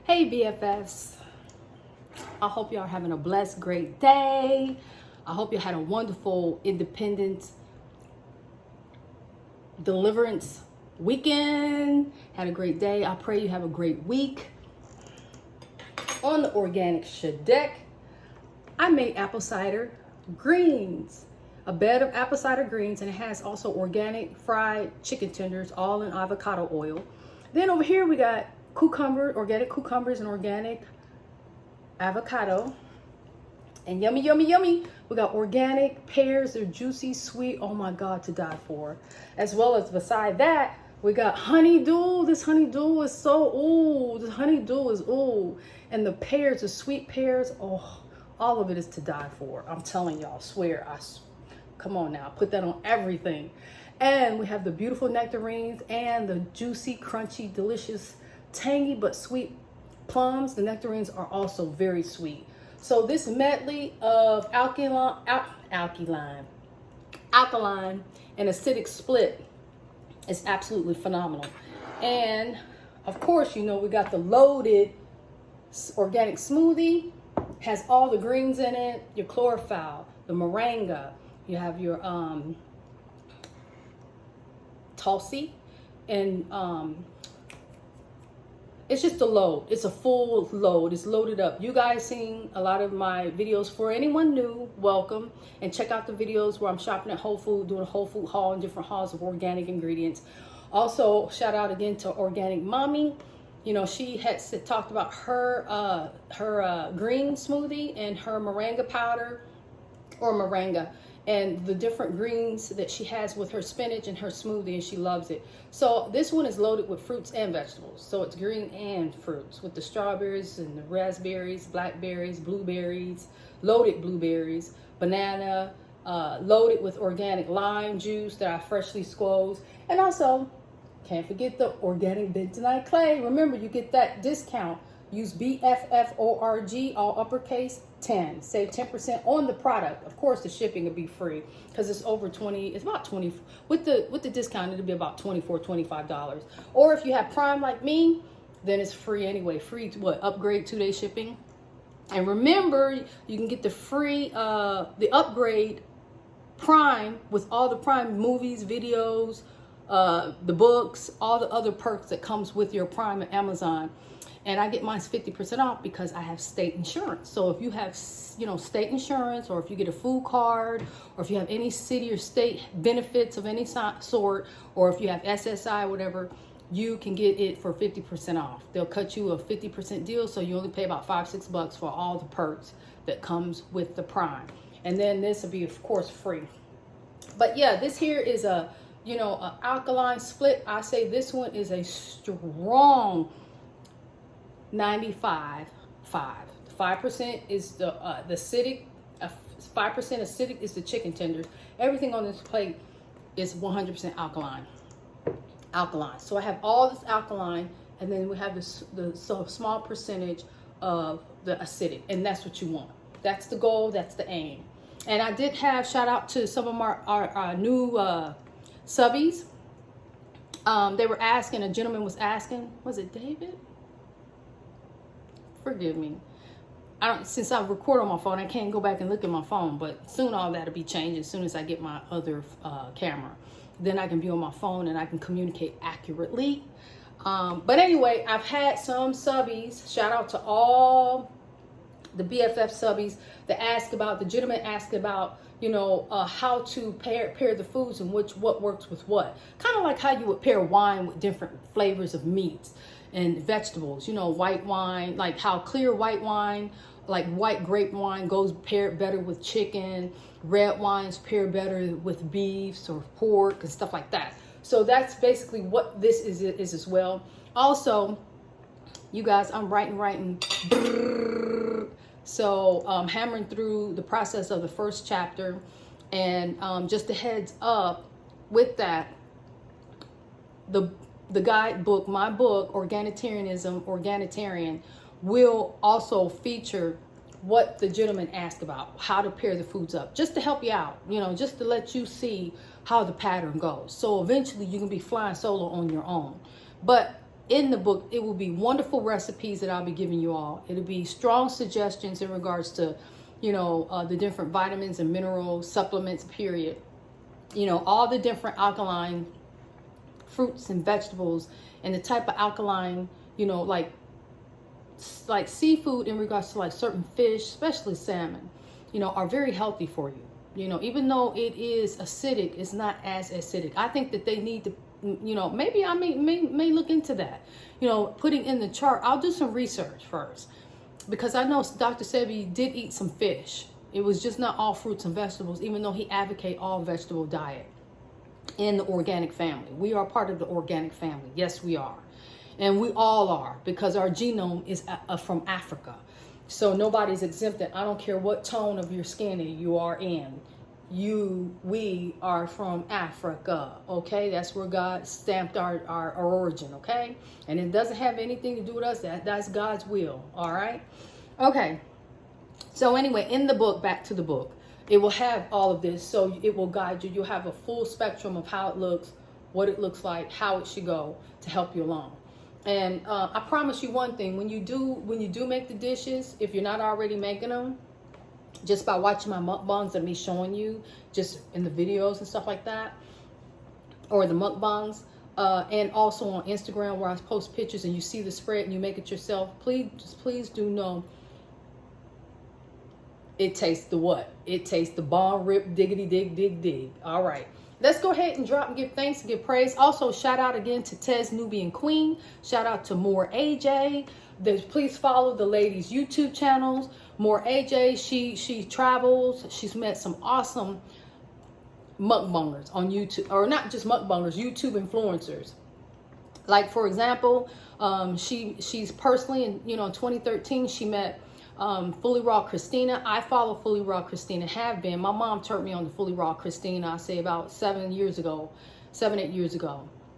Hey BFFs, I hope y'all are having a blessed, great day. I hope you had a wonderful independence deliverance weekend. Had a great day. I pray you have a great week. On the organic deck, I made apple cider greens. A bed of apple cider greens, and it has also organic fried chicken tenders, all in avocado oil. Then over here we got organic cucumbers and organic avocado. And yummy, yummy, yummy, we got organic pears. They're juicy, sweet, oh my God, to die for. As well as beside that, we got honeydew. This honeydew is so, ooh, this honeydew is, ooh. And the pears, the sweet pears, oh, all of it is to die for. I'm telling y'all, swear, come on now, put that on everything. And we have the beautiful nectarines and the juicy, crunchy, delicious, tangy but sweet plums. The nectarines are also very sweet. So this medley of alkaline and acidic split is absolutely phenomenal. And of course, you know, we got the loaded organic smoothie. Has all the greens in it, your chlorophyll, the moringa, you have your tulsi, and it's just a load. It's a full load. It's loaded up. You guys seen a lot of my videos. For anyone new, welcome. And check out the videos where I'm shopping at Whole Food, doing a Whole Food haul and different hauls of organic ingredients. Also, shout out again to Organic Mommy. You know, she had talked about her green smoothie and her moringa powder, or moringa, and the different greens that she has with her spinach and her smoothie, and she loves it. So this one is loaded with fruits and vegetables. So it's green and fruits with the strawberries and the raspberries, blackberries, blueberries, loaded blueberries, banana, loaded with organic lime juice that I freshly squeezed. And also, can't forget the organic bentonite clay. Remember, you get that discount. Use BFFORG, all uppercase, 10. Save 10% on the product. Of course, the shipping will be free because it's over 20. It's about 20 with the discount. It'll be about $24, $25. Or if you have Prime like me, then it's free anyway. Free to what? Upgrade 2-day shipping. And remember, you can get the free the upgrade Prime with all the Prime movies, videos, the books, all the other perks that comes with your Prime at Amazon. And I get mine 50% off because I have state insurance. So if you have, you know, state insurance, or if you get a food card, or if you have any city or state benefits of any sort, or if you have SSI, whatever, you can get it for 50% off. They'll cut you a 50% deal, so you only pay about $5-6 for all the perks that comes with the Prime. And then this will be, of course, free. But yeah, this here is a, you know, an alkaline split. I say this one is a strong 95.5. 5% is the acidic. 5% acidic is the chicken tenders. Everything on this plate is 100% alkaline. So I have all this alkaline, and then we have the small percentage of the acidic, and that's what you want. That's the goal. That's the aim. And I did have shout out to some of our new subbies. They were asking. A gentleman was asking. Was it David? Forgive me. Since I record on my phone, I can't go back and look at my phone, but soon all that'll be changed as soon as I get my other camera. Then I can be on my phone and I can communicate accurately. But anyway, I've had some subbies. Shout out to all the BFF subbies that ask about, the gentleman asked about, you know, how to pair the foods and what works with what. Kind of like how you would pair wine with different flavors of meats and vegetables. You know, white wine, like how clear white wine, like white grape wine goes paired better with chicken. Red wines pair better with beefs or pork and stuff like that. So that's basically what this is as well. Also, you guys, I'm writing. So hammering through the process of the first chapter. And just a heads up with that, the guidebook, my book, Organetarian, will also feature what the gentleman asked about, how to pair the foods up, just to help you out, you know, just to let you see how the pattern goes. So eventually you can be flying solo on your own. But in the book, it will be wonderful recipes that I'll be giving you all. It'll be strong suggestions in regards to, you know, the different vitamins and minerals, supplements, period. You know, all the different alkaline fruits and vegetables, and the type of alkaline, you know, like seafood in regards to like certain fish, especially salmon, you know, are very healthy for you. You know, even though it is acidic, it's not as acidic. I think that they need to, you know, maybe I may look into that, you know, putting in the chart. I'll do some research first, because I know Dr. Sebi did eat some fish. It was just not all fruits and vegetables, even though he advocate all vegetable diet in the organic family. We are part of the organic family. Yes, we are. And we all are, because our genome is from Africa. So nobody's exempted. I don't care what tone of your skin you are in. We are from Africa, okay? That's where God stamped our origin, okay? And it doesn't have anything to do with us. That's God's will, all right? Okay. So anyway, in the book, back to the book, it will have all of this. So it will guide you. You'll have a full spectrum of how it looks, what it looks like, how it should go to help you along. And I promise you one thing, when you do make the dishes, if you're not already making them, just by watching my mukbangs and me showing you just in the videos and stuff like that, or the mukbangs, and also on Instagram where I post pictures and you see the spread and you make it yourself, please do know it tastes the what? It tastes the bomb rip diggity dig. All right. Let's go ahead and drop and give thanks and give praise. Also, shout out again to Tez Nubian Queen. Shout out to More AJ. Please follow the ladies' YouTube channels. More AJ, she travels. She's met some awesome mukbangers on YouTube, or not just mukbangers, YouTube influencers. Like, for example, she's personally, in 2013, she met Fully Raw Christina. I follow Fully Raw Christina, have been. My mom turned me on to Fully Raw Christina, I say about 7, 8 years ago,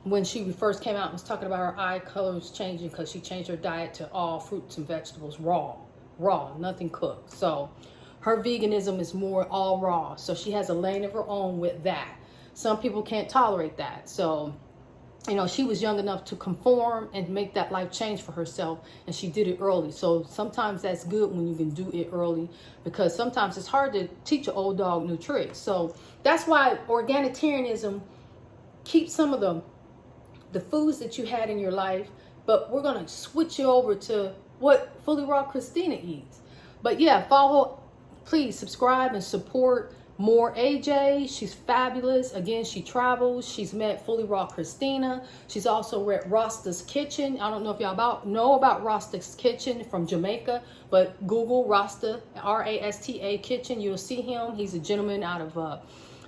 when she first came out and was talking about her eye colors changing because she changed her diet to all fruits and vegetables raw, nothing cooked. So her veganism is more all raw. So she has a lane of her own with that. Some people can't tolerate that. So she was young enough to conform and make that life change for herself, and she did it early. So sometimes that's good when you can do it early, because sometimes it's hard to teach an old dog new tricks. So that's why Organetarianism keeps some of the foods that you had in your life, but we're going to switch you over to what Fully Raw Christina eats. But yeah, please subscribe and support More AJ. She's fabulous. Again, she travels. She's met Fully Raw Christina. She's also at Rasta's Kitchen. I don't know if y'all know about Rasta's Kitchen from Jamaica, but Google Rasta, Rasta Kitchen. You'll see him. He's a gentleman out of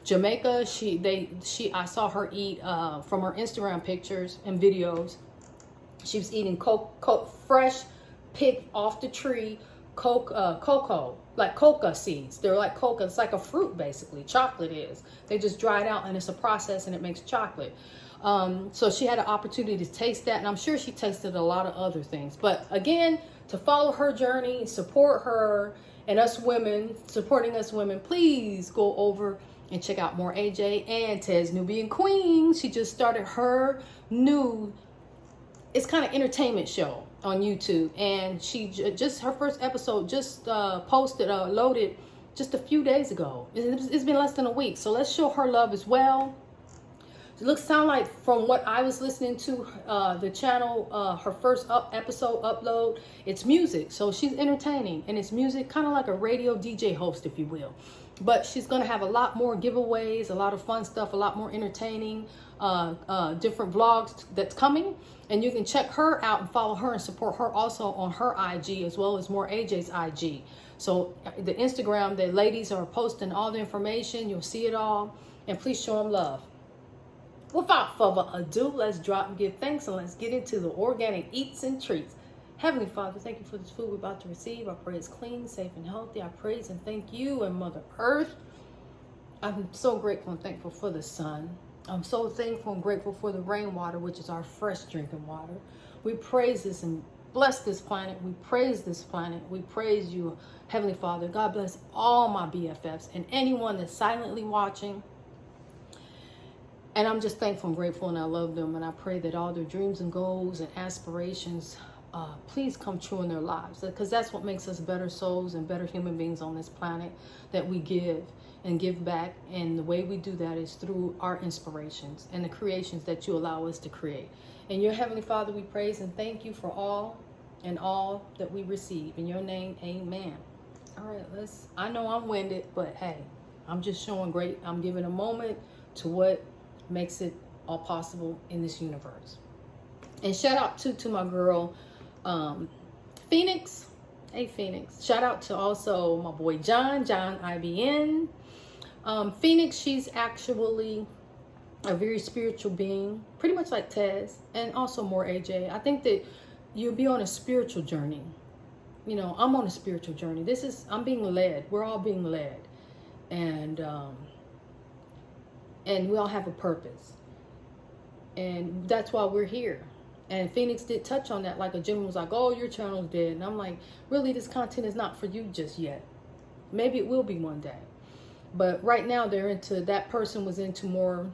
Jamaica. I saw her eat from her Instagram pictures and videos. She was eating fresh, picked off the tree cocoa, like coca seeds. They're like coca. It's like a fruit, basically. Chocolate is. They just dry it out, and it's a process, and it makes chocolate. So she had an opportunity to taste that, and I'm sure she tasted a lot of other things. But again, to follow her journey, support her, and supporting us women, please go over and check out More AJ and Tez Nubian Queen. She just started her new, it's kind of entertainment show on YouTube, and she just her first episode just loaded just a few days ago. It's been less than a week, so let's show her love as well. It sound like, from what I was listening to the channel, her first episode upload, it's music, so she's entertaining, and it's music, kind of like a radio DJ host, if you will. But she's going to have a lot more giveaways, a lot of fun stuff, a lot more entertaining, different vlogs that's coming. And you can check her out and follow her and support her also on her IG, as well as More AJ's IG. So the Instagram, the ladies are posting all the information. You'll see it all. And please show them love. Without further ado, let's drop and give thanks, and let's get into the organic eats and treats. Heavenly Father, thank you for this food we're about to receive. I pray it's clean, safe, and healthy. I praise and thank you and Mother Earth. I'm so grateful and thankful for the sun. I'm so thankful and grateful for the rainwater, which is our fresh drinking water. We praise this and bless this planet. We praise this planet. We praise you, Heavenly Father. God bless all my BFFs and anyone that's silently watching. And I'm just thankful and grateful, and I love them. And I pray that all their dreams and goals and aspirations please come true in their lives, because that's what makes us better souls and better human beings on this planet, that we give and give back. And the way we do that is through our inspirations and the creations that you allow us to create. And your Heavenly Father, we praise and thank you for all and all that we receive. In your name, amen. All right, I know I'm winded, but hey, I'm just showing great. I'm giving a moment to what makes it all possible in this universe. And shout out to my girl, Phoenix. Hey, Phoenix. Shout out to also my boy John IBN. Phoenix, she's actually a very spiritual being, pretty much like Tez, and also more AJ. I think that you'll be on a spiritual journey. You know, I'm on a spiritual journey. I'm being led. We're all being led. And we all have a purpose. And that's why we're here. And Phoenix did touch on that. Like a gentleman was like, oh, your channel's dead. And I'm like, really, this content is not for you just yet. Maybe it will be one day. But right now that person was into more,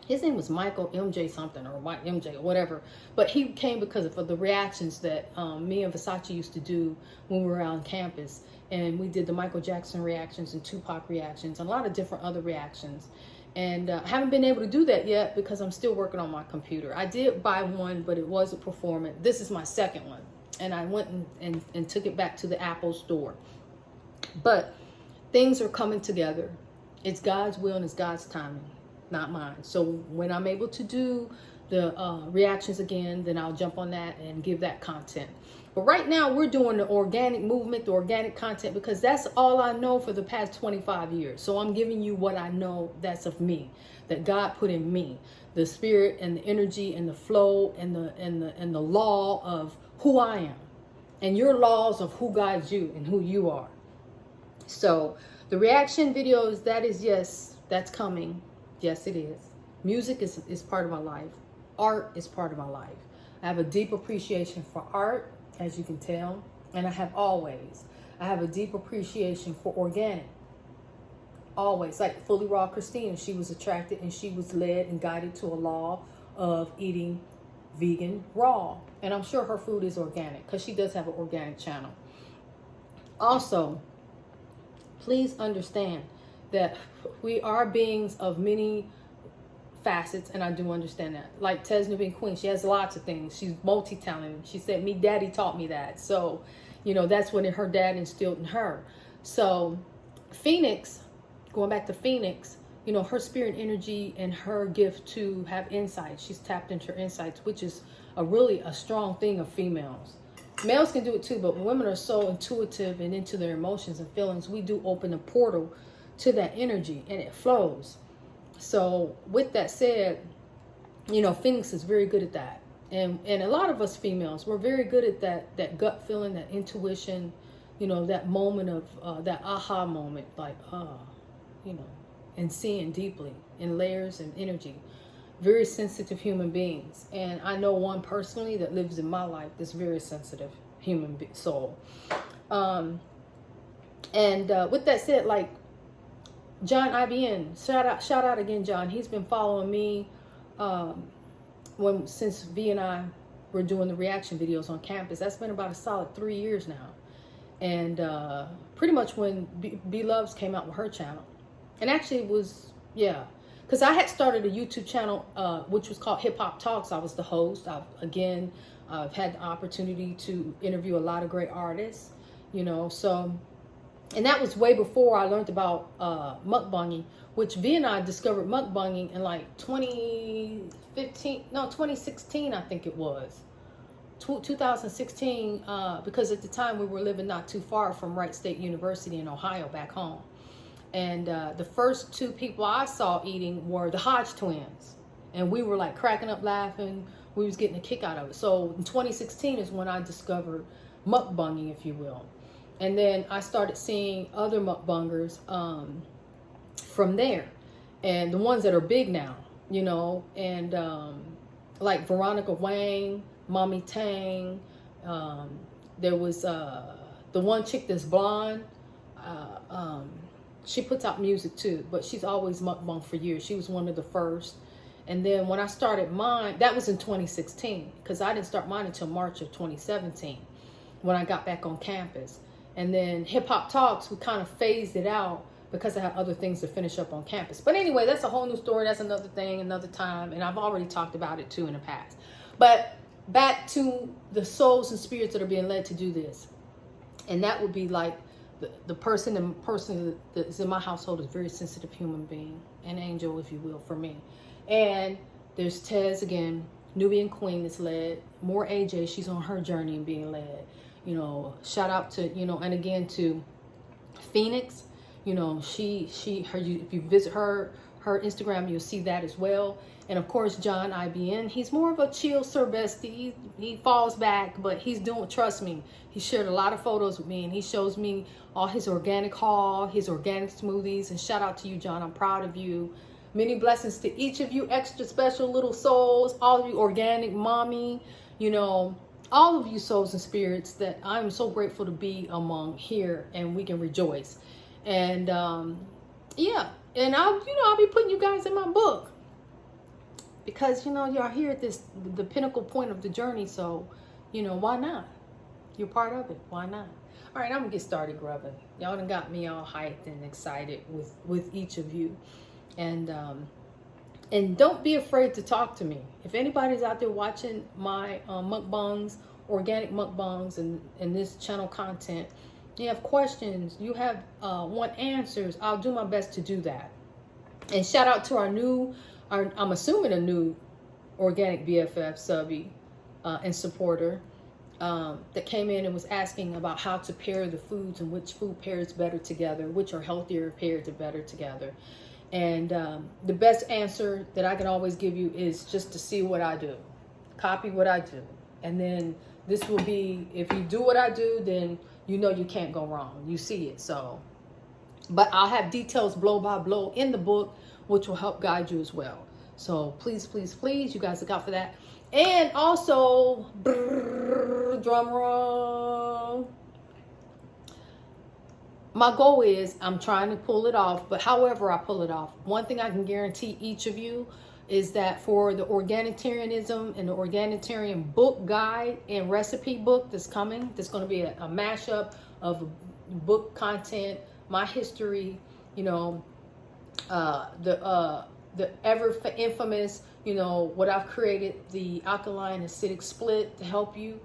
his name was Michael MJ something, or Mike MJ or whatever. But he came because of the reactions that me and Versace used to do when we were on campus. And we did the Michael Jackson reactions and Tupac reactions and a lot of different other reactions. And I haven't been able to do that yet because I'm still working on my computer. I did buy one, but it wasn't performant. This is my second one. And I went and took it back to the Apple store. But things are coming together. It's God's will and it's God's timing, not mine. So when I'm able to do the reactions again, then I'll jump on that and give that content. But right now we're doing the organic movement, the organic content, because that's all I know for the past 25 years. So I'm giving you what I know that's of me, that God put in me, the spirit and the energy and the flow and the law of who I am, and your laws of who guides you and who you are. So the reaction videos, yes, that's coming. Yes, it is. Music is part of my life. Art is part of my life. I have a deep appreciation for art, as you can tell, and I have a deep appreciation for organic. Always. Like Fully Raw Christina, she was attracted and she was led and guided to a law of eating vegan raw. And I'm sure her food is organic because she does have an organic channel. Also, please understand that we are beings of many facets, and I do understand that. Like Tez Nubian Queen, she has lots of things. She's multi-talented. She said, me daddy taught me that. So, you know, that's what her dad instilled in her. So Phoenix, going back to Phoenix, you know, her spirit energy and her gift to have insight. She's tapped into her insights, which is really a strong thing of females. Males can do it too, but women are so intuitive and into their emotions and feelings. We do open a portal to that energy and it flows. So with that said, you know, Phoenix is very good at that. And a lot of us females, we're very good at that gut feeling, that intuition, you know, that moment of that aha moment, like, you know, and seeing deeply in layers and energy. Very sensitive human beings. And I know one personally that lives in my life, this very sensitive human soul. And with that said, like, John IBN, shout out again, John. He's been following me since V and I were doing the reaction videos on campus. That's been about a solid 3 years now. And pretty much when B Loves came out with her channel. And actually it was, yeah, because I had started a YouTube channel which was called Hip Hop Talks. I was the host. I've had the opportunity to interview a lot of great artists, you know, so. And that was way before I learned about mukbanging, which V and I discovered mukbanging in like 2016, I think it was. 2016, because at the time we were living not too far from Wright State University in Ohio, back home. And the first two people I saw eating were the Hodge twins. And we were like cracking up laughing. We was getting a kick out of it. So in 2016 is when I discovered mukbanging, if you will. And then I started seeing other mukbangers from there. And the ones that are big now, you know, and like Veronica Wang, Mommy Tang. There was the one chick that's blonde. She puts out music too, but she's always mukbang for years. She was one of the first. And then when I started mine, that was in 2016, because I didn't start mine until March of 2017 when I got back on campus. And then Hip Hop Talks, we kind of phased it out because I had other things to finish up on campus. But anyway, that's a whole new story. That's another thing, another time. And I've already talked about it too in the past. But back to the souls and spirits that are being led to do this. And that would be like the person that's in my household is a very sensitive human being, an angel, if you will, for me. And there's Tez, again, Nubian Queen that's led. More AJ, she's on her journey and being led. You know, shout out to, you know, and again to Phoenix. You know, if you visit her Instagram, you'll see that as well. And of course, John IBN, he's more of a chill Sir Bestie. He falls back, but he's doing, trust me, he shared a lot of photos with me, and he shows me all his organic haul, his organic smoothies. And shout out to you, John. I'm proud of you. Many blessings to each of you extra special little souls, all of you organic mommy, you know, all of you souls and spirits that I'm so grateful to be among here, and we can rejoice. And yeah, and I'll be putting you guys in my book, because, you know, y'all here at the pinnacle point of the journey. So, you know, why not? You're part of it. Why not? All right, I'm gonna get started grubbing. Y'all done got me all hyped and excited with each of you. And don't be afraid to talk to me. If anybody's out there watching my mukbangs, organic mukbangs, and this channel content, you have questions, you have want answers, I'll do my best to do that. And shout out to I'm assuming a new Organic BFF subby and supporter that came in and was asking about how to pair the foods and which food pairs better together, which are healthier paired to better together. And the best answer that I can always give you is just to see what I do, copy what I do. And then this will be, if you do what I do, then you know you can't go wrong. You see it. So, but I'll have details blow by blow in the book, which will help guide you as well. So please, please, please, you guys look out for that. And also, drum roll. My goal is, I'm trying to pull it off, but however I pull it off, one thing I can guarantee each of you is that for the Organetarianism and the Organetarian book guide and recipe book that's coming, there's going to be a mashup of book content, my history, you know, the ever infamous, you know, what I've created, the alkaline acidic split to help you.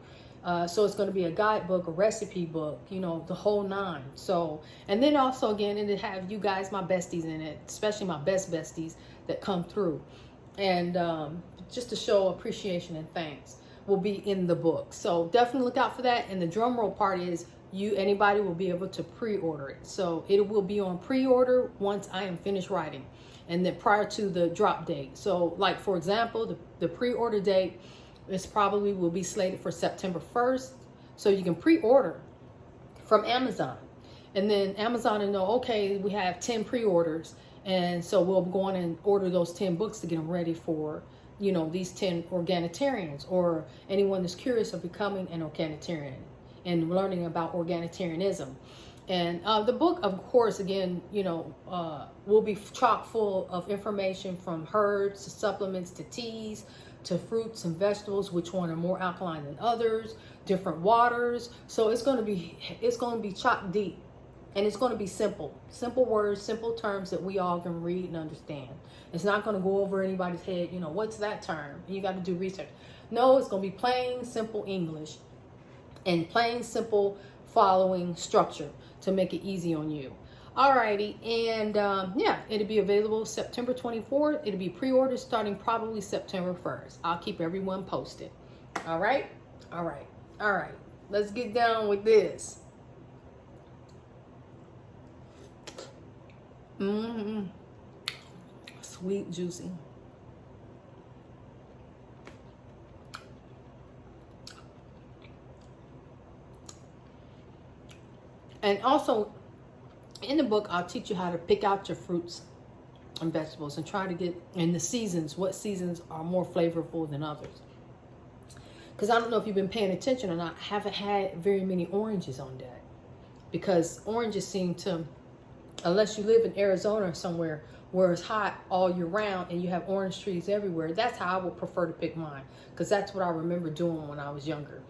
So it's going to be a guidebook, a recipe book, you know, the whole nine. So, and then also again, it'll have you guys, my besties in it, especially my best besties that come through. And just to show appreciation and thanks will be in the book. So definitely look out for that. And the drum roll part is anybody will be able to pre-order it. So it will be on pre-order once I am finished writing, and then prior to the drop date. So like, for example, the pre-order date is probably will be slated for September 1st. So you can pre-order from Amazon, and then Amazon will know, okay, we have 10 pre-orders. And so we'll go on and order those 10 books to get them ready for, you know, these 10 Organetarians, or anyone that's curious of becoming an Organetarian and learning about Organetarianism. And the book, of course, again, you know, will be chock full of information from herbs to supplements to teas to fruits and vegetables, which one are more alkaline than others, different waters. So it's going to be chock deep. And it's going to be simple words, simple terms that we all can read and understand. It's not going to go over anybody's head, you know, what's that term? You got to do research. No, it's going to be plain, simple English and plain, simple following structure to make it easy on you. Alrighty, and yeah, it'll be available September 24th. It'll be pre-ordered starting probably September 1st. I'll keep everyone posted. All right. Let's get down with this. Sweet, juicy. And also in the book, I'll teach you how to pick out your fruits and vegetables and try to get in the seasons, what seasons are more flavorful than others. Because I don't know if you've been paying attention or not, I haven't had very many oranges on deck, because oranges seem to, unless you live in Arizona or somewhere where it's hot all year round and you have orange trees everywhere. That's how I would prefer to pick mine, because that's what I remember doing when I was younger.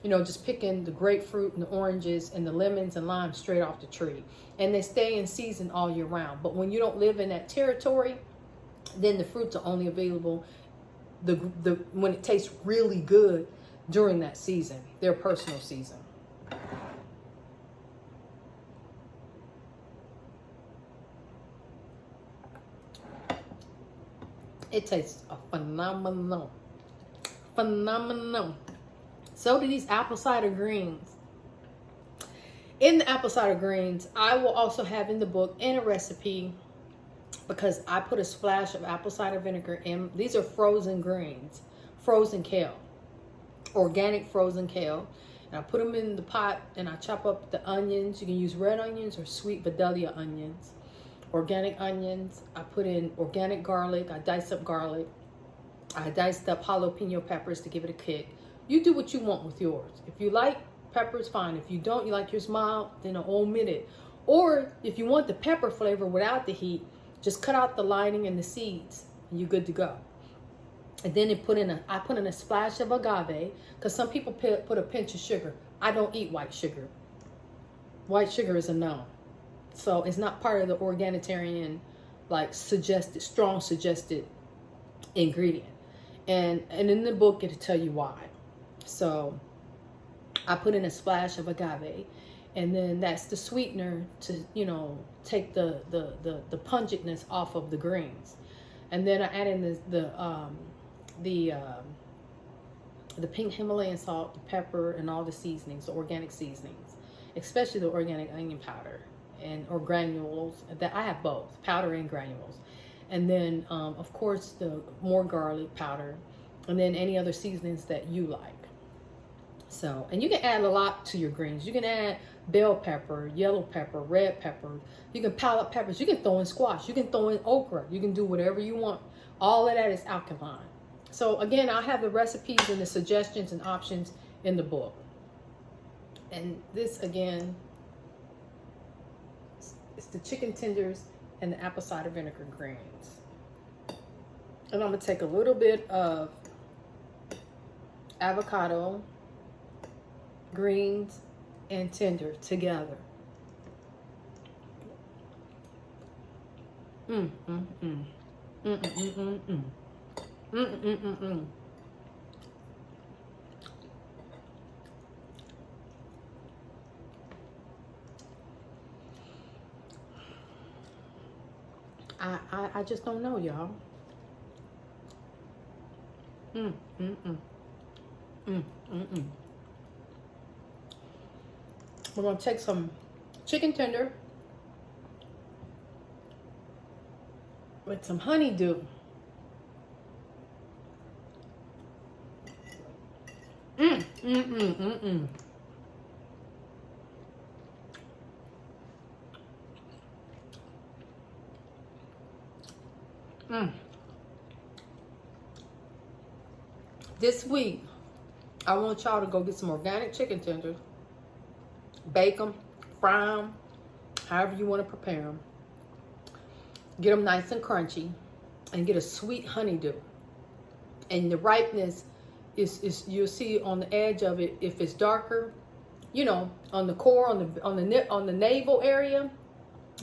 You know, just picking the grapefruit and the oranges and the lemons and limes straight off the tree. And they stay in season all year round. But when you don't live in that territory, then the fruits are only available when it tastes really good during that season, their personal season. It tastes phenomenal. Phenomenal. So do these apple cider greens. In the apple cider greens, I will also have in the book and a recipe, because I put a splash of apple cider vinegar in. These are frozen greens, frozen kale, organic frozen kale. And I put them in the pot and I chop up the onions. You can use red onions or sweet Vidalia onions. Organic onions. I put in organic garlic. I dice up garlic. I diced up jalapeno peppers to give it a kick. You do what you want with yours. If you like peppers, fine. If you don't, you like yours mild, then omit it. Or if you want the pepper flavor without the heat, just cut out the lining and the seeds and you're good to go. And then I put in a splash of agave, because some people put a pinch of sugar. I don't eat white sugar. White sugar is a no. So it's not part of the Organetarian, like, strong suggested ingredient. And in the book, it'll tell you why. So I put in a splash of agave, and then that's the sweetener to, you know, take the pungentness off of the greens. And then I add in the pink Himalayan salt, the pepper, and all the seasonings, the organic seasonings, especially the organic onion powder or granules. That I have both, powder and granules. And then, of course, the more garlic powder, and then any other seasonings that you like. So, and you can add a lot to your greens. You can add bell pepper, yellow pepper, red pepper. You can pile up peppers. You can throw in squash. You can throw in okra. You can do whatever you want. All of that is alkaline. So again, I'll have the recipes and the suggestions and options in the book. And this, again, it's the chicken tenders and the apple cider vinegar greens. And I'm going to take a little bit of avocado, greens, and tender together. I just don't know, y'all. We're going to take some chicken tender with some honeydew. This week, I want y'all to go get some organic chicken tenders, bake them, fry them, however you want to prepare them. Get them nice and crunchy, and get a sweet honeydew. And the ripeness is you'll see on the edge of it. If it's darker, you know, on the core, on the navel area,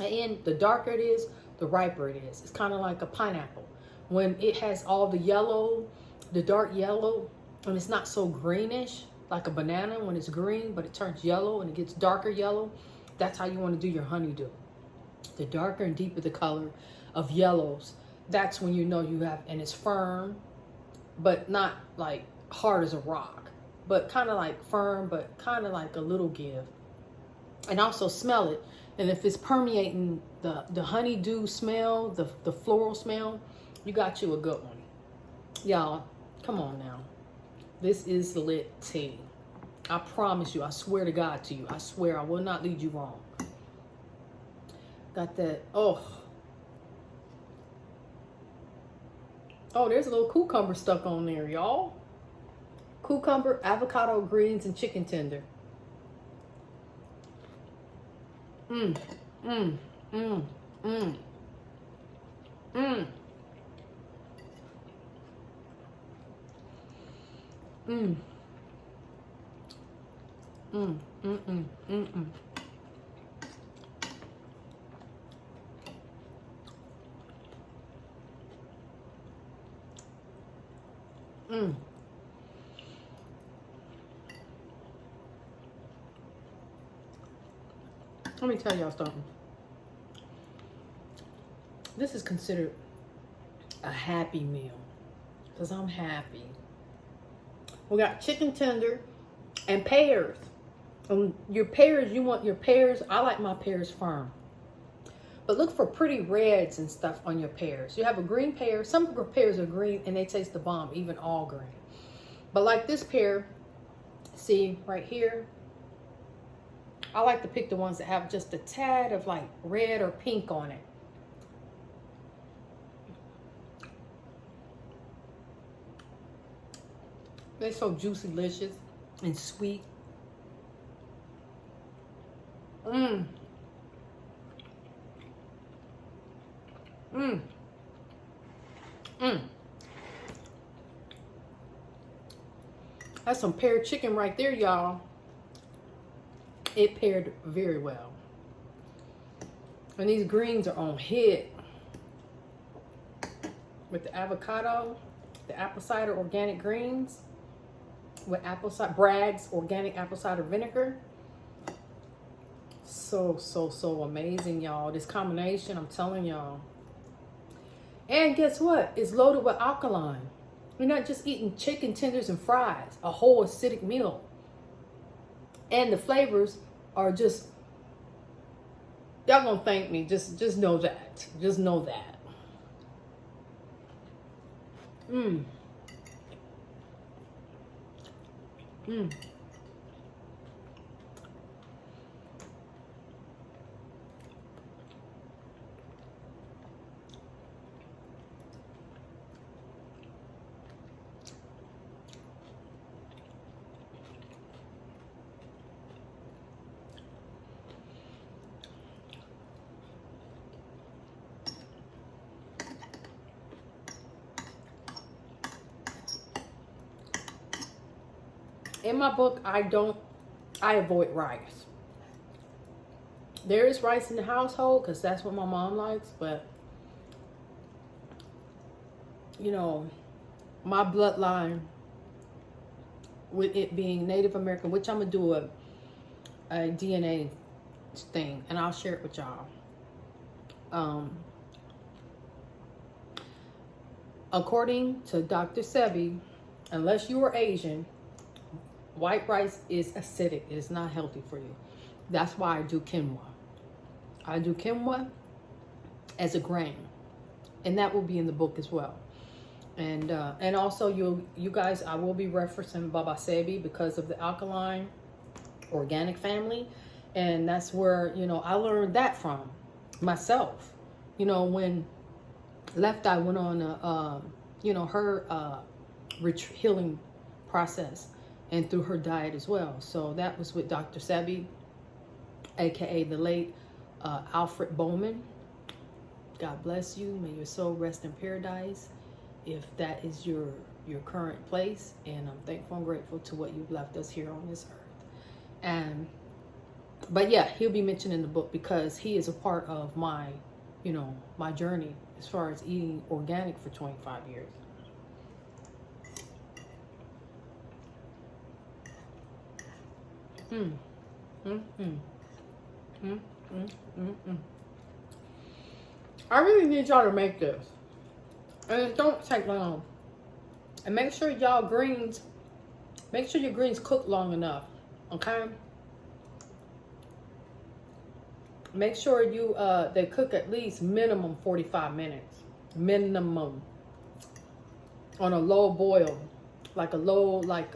and the darker it is, the riper it is. It's kind of like a pineapple. When it has all the yellow, the dark yellow, and it's not so greenish like a banana when it's green, but it turns yellow and it gets darker yellow. That's how you want to do your honeydew. The darker and deeper the color of yellows, that's when you know you have, and it's firm, but not like hard as a rock, but kind of like firm, but kind of like a little give. And also smell it. And if it's permeating the honeydew smell, the floral smell, you got you a good one. Y'all, come on now. This is lit tea. I promise you, I swear to God to you, I swear I will not lead you wrong. Got that, oh, there's a little cucumber stuck on there, y'all. Cucumber, avocado, greens, and chicken tender. Mmm. Mmm. Mmm. Mmm. Mmm. Mmm. Mmm. Let me tell y'all something. This is considered a happy meal because I'm happy. We got chicken tender and pears. Your pears, you want your pears. I like my pears firm. But look for pretty reds and stuff on your pears. You have a green pear. Some pears are green and they taste the bomb, even all green. But like this pear, see right here, I like to pick the ones that have just a tad of like red or pink on it. They're so juicy, delicious, and sweet. Mmm. Mmm. Mmm. That's some paired chicken right there, y'all. It paired very well. And these greens are on hit. With the avocado, the apple cider organic greens, with apple cider, Bragg's organic apple cider vinegar. So amazing, y'all. This combination, I'm telling y'all. And guess what? It's loaded with alkaline. You're not just eating chicken tenders and fries, a whole acidic meal. And the flavors are just, y'all gonna thank me. Just know that. Just know that. Mmm. Mmm. In my book, I avoid rice. There is rice in the household because that's what my mom likes, but you know, my bloodline, with it being Native American, which I'm gonna do a DNA thing, and I'll share it with y'all. According to Dr. Sebi, unless you are Asian, white rice is acidic. It is not healthy for you. That's why I do quinoa. I do quinoa as a grain, and that will be in the book as well. And also you guys, I will be referencing Baba Sebi because of the alkaline organic family, and that's where, you know, I learned that from myself. You know, when Left Eye went on a you know, her healing process, and through her diet as well. So that was with Dr. Sebi, aka the late Alfred Bowman. God bless you. May your soul rest in paradise, if that is your current place. And I'm thankful and grateful to what you've left us here on this earth. But yeah, he'll be mentioned in the book because he is a part of my, you know, my journey as far as eating organic for 25 years. Mm. Mm, mm. Mm, mm, mm, mm. I really need y'all to make this. And it don't take long. And make sure y'all greens, make sure your greens cook long enough. Okay? Make sure you they cook at least minimum 45 minutes. Minimum. On a low boil. Like a low, like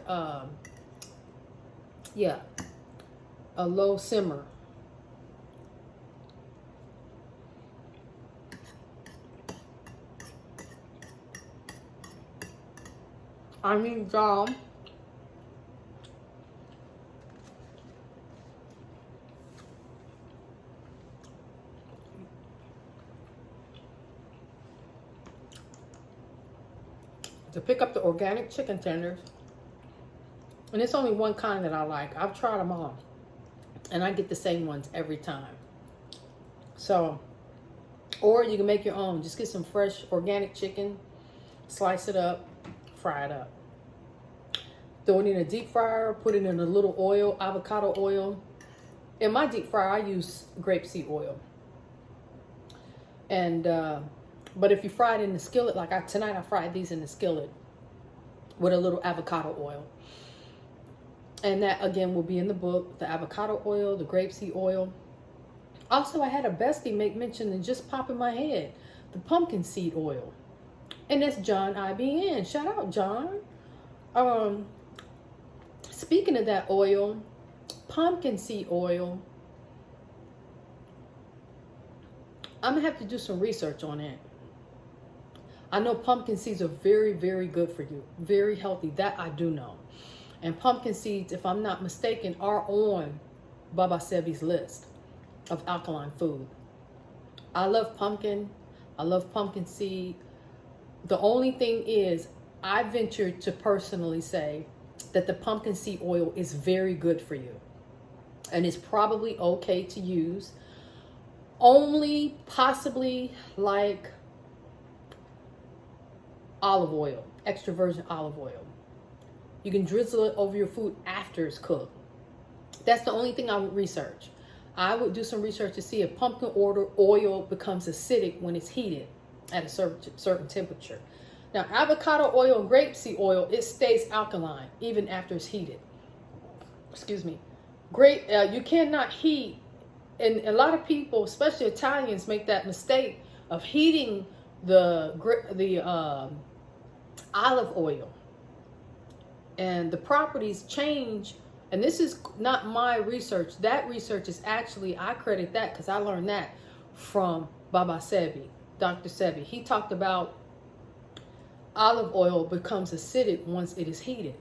yeah. A low simmer. I need y'all to pick up the organic chicken tenders. And it's only one kind that I like. I've tried them all. And I get the same ones every time. So, or you can make your own. Just get some fresh organic chicken, slice it up, fry it up. Throw it in a deep fryer, put it in a little oil, avocado oil. In my deep fryer, I use grapeseed oil. And, but if you fry it in the skillet, like tonight I fried these in the skillet with a little avocado oil. And that, again, will be in the book, the avocado oil, the grapeseed oil. Also, I had a bestie make mention and just pop in my head, the pumpkin seed oil. And that's John IBN. Shout out, John. Speaking of that oil, pumpkin seed oil, I'm going to have to do some research on it. I know pumpkin seeds are very, very good for you. Very healthy. That I do know. And pumpkin seeds, if I'm not mistaken, are on Baba Sebi's list of alkaline food. I love pumpkin. I love pumpkin seed. The only thing is, I venture to personally say that the pumpkin seed oil is very good for you. And it's probably okay to use. Only possibly like olive oil, extra virgin olive oil. You can drizzle it over your food after it's cooked. That's the only thing I would research. I would do some research to see if pumpkin oil becomes acidic when it's heated at a certain temperature. Now, avocado oil and grapeseed oil, it stays alkaline even after it's heated. Excuse me. You cannot heat, and a lot of people, especially Italians, make that mistake of heating the olive oil. And the properties change, and this is not my research. That research is actually, I credit that because I learned that from Baba Sebi, Dr. Sebi. He talked about olive oil becomes acidic once it is heated.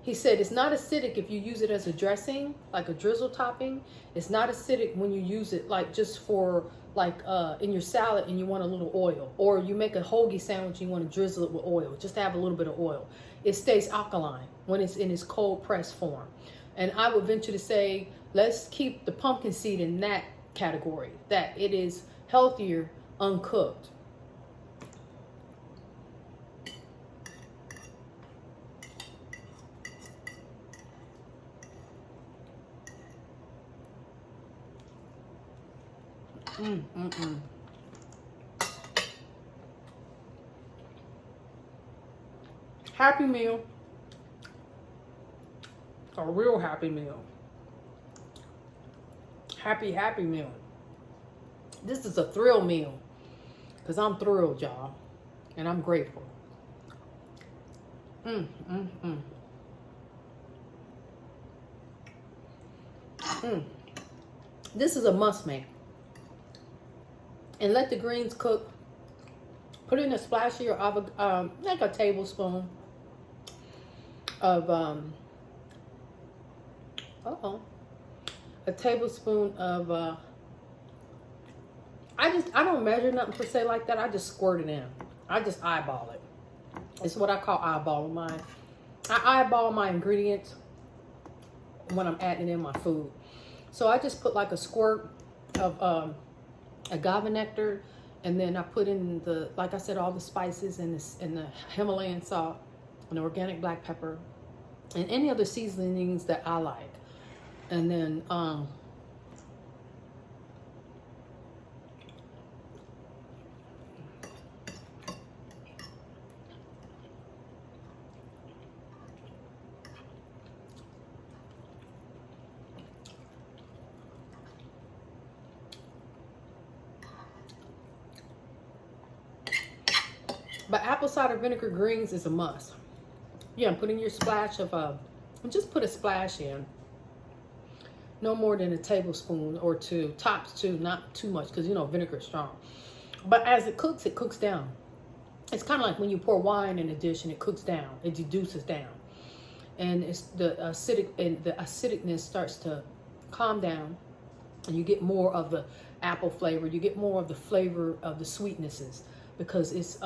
He said it's not acidic if you use it as a dressing, like a drizzle topping. It's not acidic when you use it like just for like in your salad and you want a little oil, or you make a hoagie sandwich and you want to drizzle it with oil, just to have a little bit of oil. It stays alkaline when it's in its cold pressed form. And I would venture to say, let's keep the pumpkin seed in that category, that it is healthier uncooked. Happy meal. A real happy meal. Happy meal. This is a thrill meal. Because I'm thrilled, y'all. And I'm grateful. This is a must make. And let the greens cook. Put in a splash of your avocado, like a tablespoon of a tablespoon of I don't measure nothing per se like that. I just squirt it in. I just eyeball it. It's what I call eyeballing mine. I eyeball my ingredients when I'm adding in my food. So I just put like a squirt of agave nectar, and then I put in the, like I said, all the spices and the Himalayan salt and the organic black pepper and any other seasonings that I like. And then but apple cider vinegar greens is a must. Yeah, I'm putting your splash of just put a splash in. No more than a tablespoon or two, tops two, not too much, because you know vinegar is strong. But as it cooks down. It's kind of like when you pour wine in a dish and it cooks down, it deduces down, and it's the acidicness starts to calm down, and you get more of the apple flavor. You get more of the flavor of the sweetnesses because it's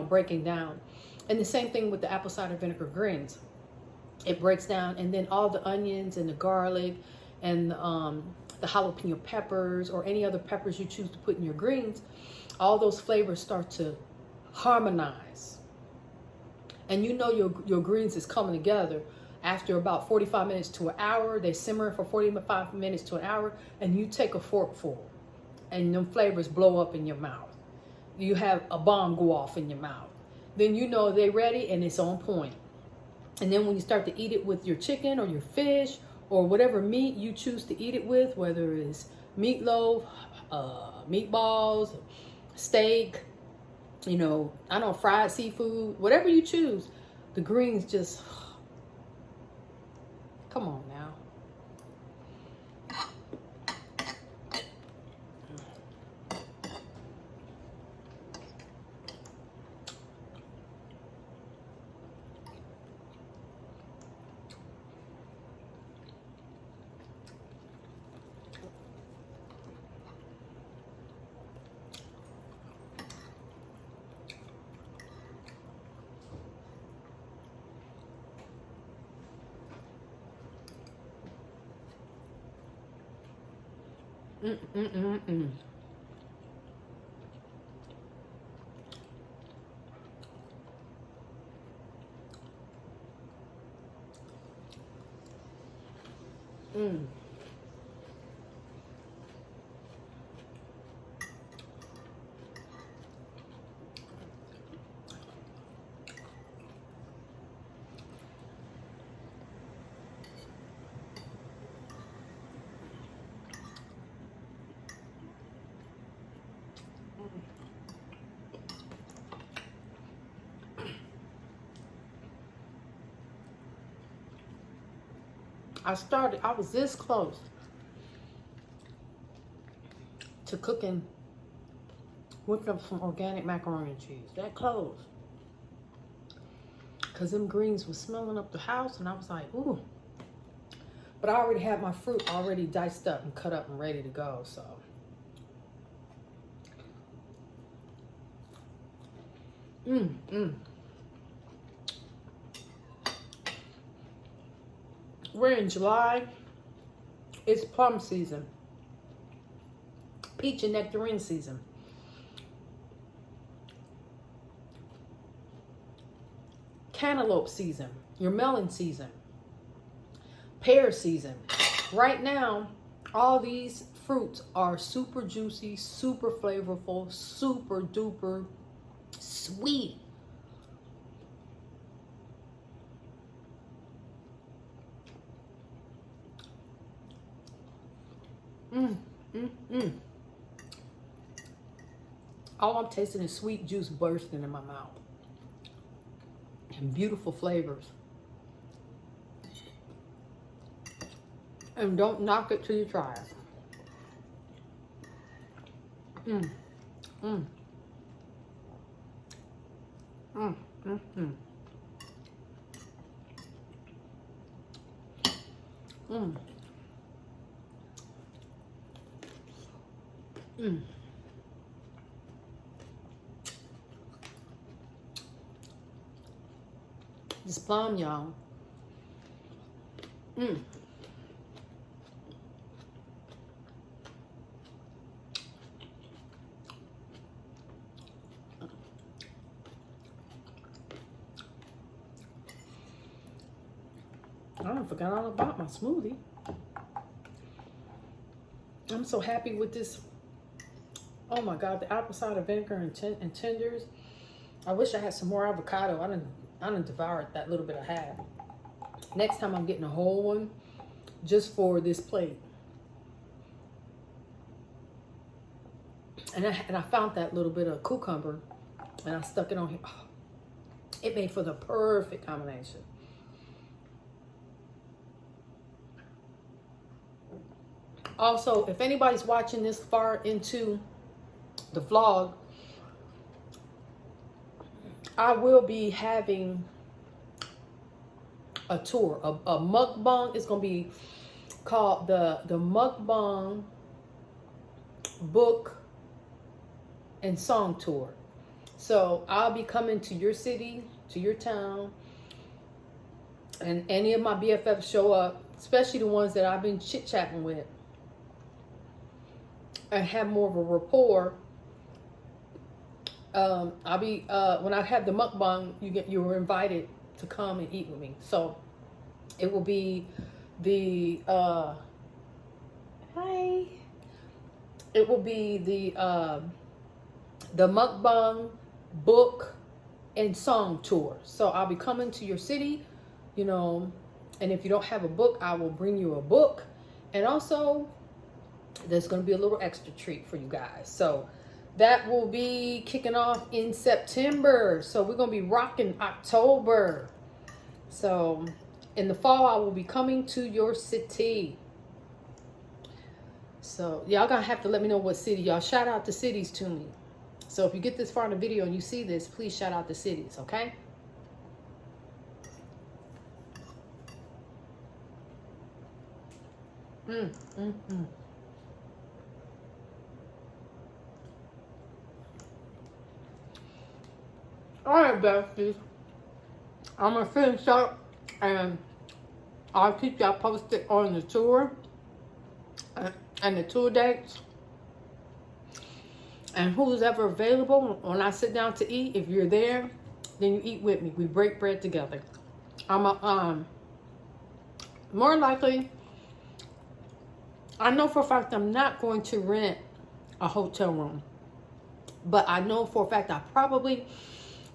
breaking down. And the same thing with the apple cider vinegar greens. It breaks down, and then all the onions and the garlic and the jalapeno peppers or any other peppers you choose to put in your greens, all those flavors start to harmonize. And you know your greens is coming together after about 45 minutes to an hour. They simmer for 45 minutes to an hour, and you take a forkful, and them flavors blow up in your mouth. You have a bomb go off in your mouth. Then you know they're ready and it's on point. And then when you start to eat it with your chicken or your fish or whatever meat you choose to eat it with, whether it's meatloaf, meatballs, steak, you know, I don't know, fried seafood, whatever you choose, the greens just, come on now. Mm, mm, mm, mm. Mm. I was this close to cooking, whipping up some organic macaroni and cheese. That close. Because them greens was smelling up the house, and I was like, ooh. But I already had my fruit already diced up and cut up and ready to go, so. We're in July. It's plum season. Peach and nectarine season. Cantaloupe season. Your melon season. Pear season. Right now, all these fruits are super juicy, super flavorful, super duper sweet. All I'm tasting is sweet juice bursting in my mouth. And beautiful flavors. And don't knock it till you try it. This plum, y'all. I forgot all about my smoothie. I'm so happy with this. Oh my God, the apple cider vinegar and tenders. I wish I had some more avocado. I done devoured that little bit I had. Next time I'm getting a whole one just for this plate. And I found that little bit of cucumber and I stuck it on here. Oh, it made for the perfect combination. Also, if anybody's watching this far into the vlog, I will be having a tour, a mukbang. It's going to be called the Mukbang Book and Song Tour. So I'll be coming to your city to your town, and any of my BFFs show up, especially the ones that I've been chit-chatting with, and have more of a rapport, I'll be when I have the mukbang, you're invited to come and eat with me. So it will be the it will be the mukbang book and song tour. So I'll be coming to your city, you know, and if you don't have a book, I will bring you a book, and also there's going to be a little extra treat for you guys. So that will be kicking off in September. So we're going to be rocking October. So in the fall, I will be coming to your city. So y'all going to have to let me know what city. Y'all shout out the cities to me. So if you get this far in the video and you see this, please shout out the cities, okay? All right, besties. I'm going to finish up, and I'll keep y'all posted on the tour and the tour dates. And who's ever available when I sit down to eat. If you're there, then you eat with me. We break bread together. I'm more likely, I know for a fact I'm not going to rent a hotel room, but I know for a fact I probably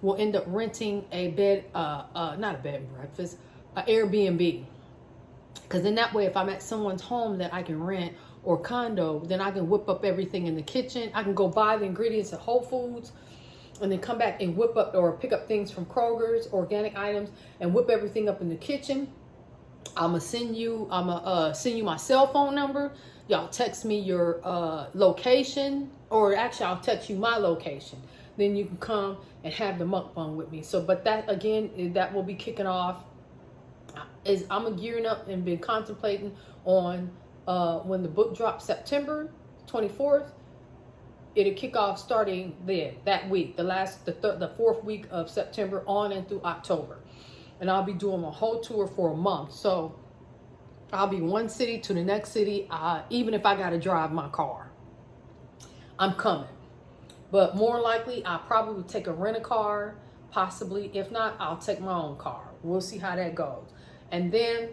will end up renting a bed, not a bed and breakfast, an Airbnb. Because in that way, if I'm at someone's home that I can rent or condo, then I can whip up everything in the kitchen. I can go buy the ingredients at Whole Foods and then come back and whip up or pick up things from Kroger's, organic items, and whip everything up in the kitchen. I'm gonna send you my cell phone number. Y'all text me your location, or actually I'll text you my location. Then you can come and have the mukbang with me. So, but that again, that will be kicking off. I'm gearing up and been contemplating on when the book drops September 24th. It'll kick off starting there that week, the fourth week of September on and through October. And I'll be doing a whole tour for a month. So I'll be one city to the next city, even if I got to drive my car. I'm coming. But more likely, I'll probably take a rent-a-car, possibly. If not, I'll take my own car. We'll see how that goes. And then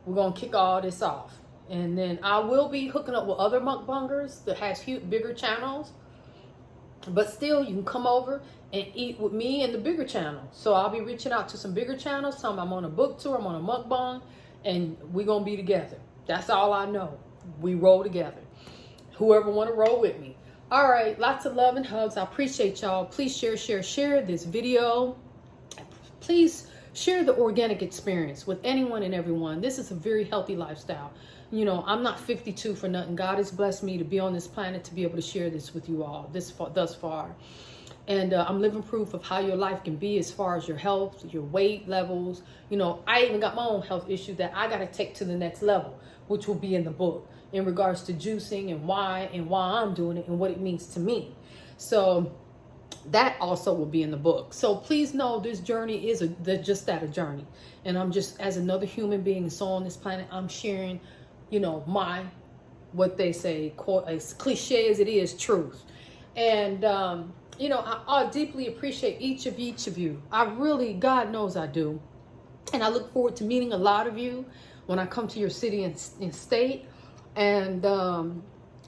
we're going to kick all this off. And then I will be hooking up with other mukbangers that has bigger channels. But still, you can come over and eat with me and the bigger channel. So I'll be reaching out to some bigger channels. Tell them I'm on a book tour, I'm on a mukbang, and we're going to be together. That's all I know. We roll together. Whoever want to roll with me. All right, lots of love and hugs. I appreciate y'all. Please share this video. Please share the organic experience with anyone and everyone. This is a very healthy lifestyle. You know, I'm not 52 for nothing. God has blessed me to be on this planet to be able to share this with you all thus far. And I'm living proof of how your life can be as far as your health, your weight levels. You know, I even got my own health issue that I got to take to the next level, which will be in the book in regards to juicing and why I'm doing it and what it means to me. So that also will be in the book. So please know this journey is just that, a journey. And I'm just, as another human being and so on this planet, I'm sharing, you know, what they say, quote, as cliche as it is, truth. And, you know, I deeply appreciate each of you. I really, God knows I do. And I look forward to meeting a lot of you when I come to your city and state. And,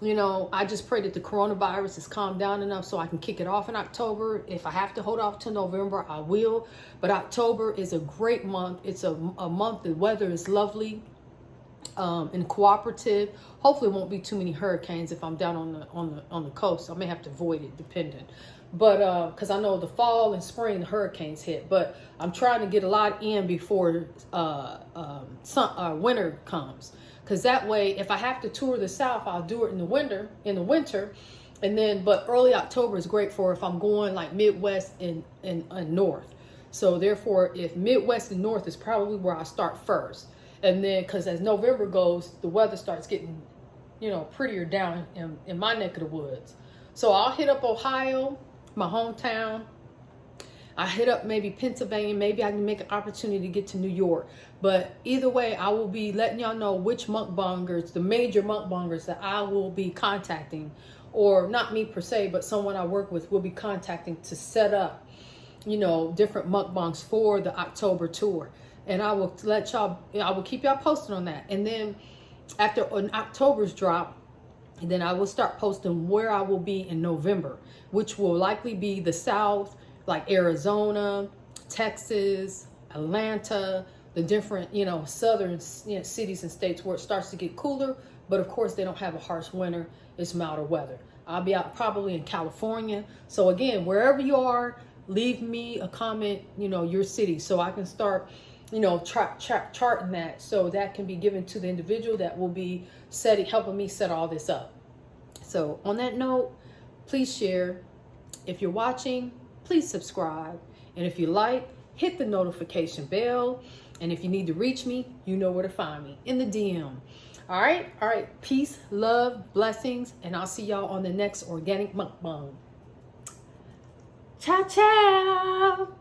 you know, I just pray that the coronavirus has calmed down enough so I can kick it off in October. If I have to hold off till November, I will. But October is a great month. It's a month the weather is lovely and cooperative. Hopefully it won't be too many hurricanes if I'm down on the coast. I may have to avoid it, depending. But because I know the fall and spring the hurricanes hit. But I'm trying to get a lot in before winter comes. Because that way, if I have to tour the South, I'll do it in the winter. And then, but early October is great for if I'm going like Midwest and North. So therefore, if Midwest and North is probably where I start first. And then, because as November goes, the weather starts getting, you know, prettier down in my neck of the woods. So I'll hit up Ohio, my hometown. I hit up maybe Pennsylvania. Maybe I can make an opportunity to get to New York. But either way, I will be letting y'all know which mukbangers, the major mukbangers that I will be contacting, or not me per se, but someone I work with will be contacting to set up, you know, different mukbangs for the October tour. And I will let y'all, I will keep y'all posted on that. And then after October's drop, then I will start posting where I will be in November, which will likely be the South, like Arizona, Texas, Atlanta, the different, you know, southern, you know, cities and states where it starts to get cooler. But of course, they don't have a harsh winter. It's milder weather. I'll be out probably in California. So again, wherever you are, leave me a comment, you know, your city, so I can start, you know, charting that, so that can be given to the individual that will be helping me set all this up. So on that note, please share. If you're watching, please subscribe. And if you like, hit the notification bell. And if you need to reach me, you know where to find me, in the DM. All right. Peace, love, blessings, and I'll see y'all on the next organic mukbang. Ciao, ciao.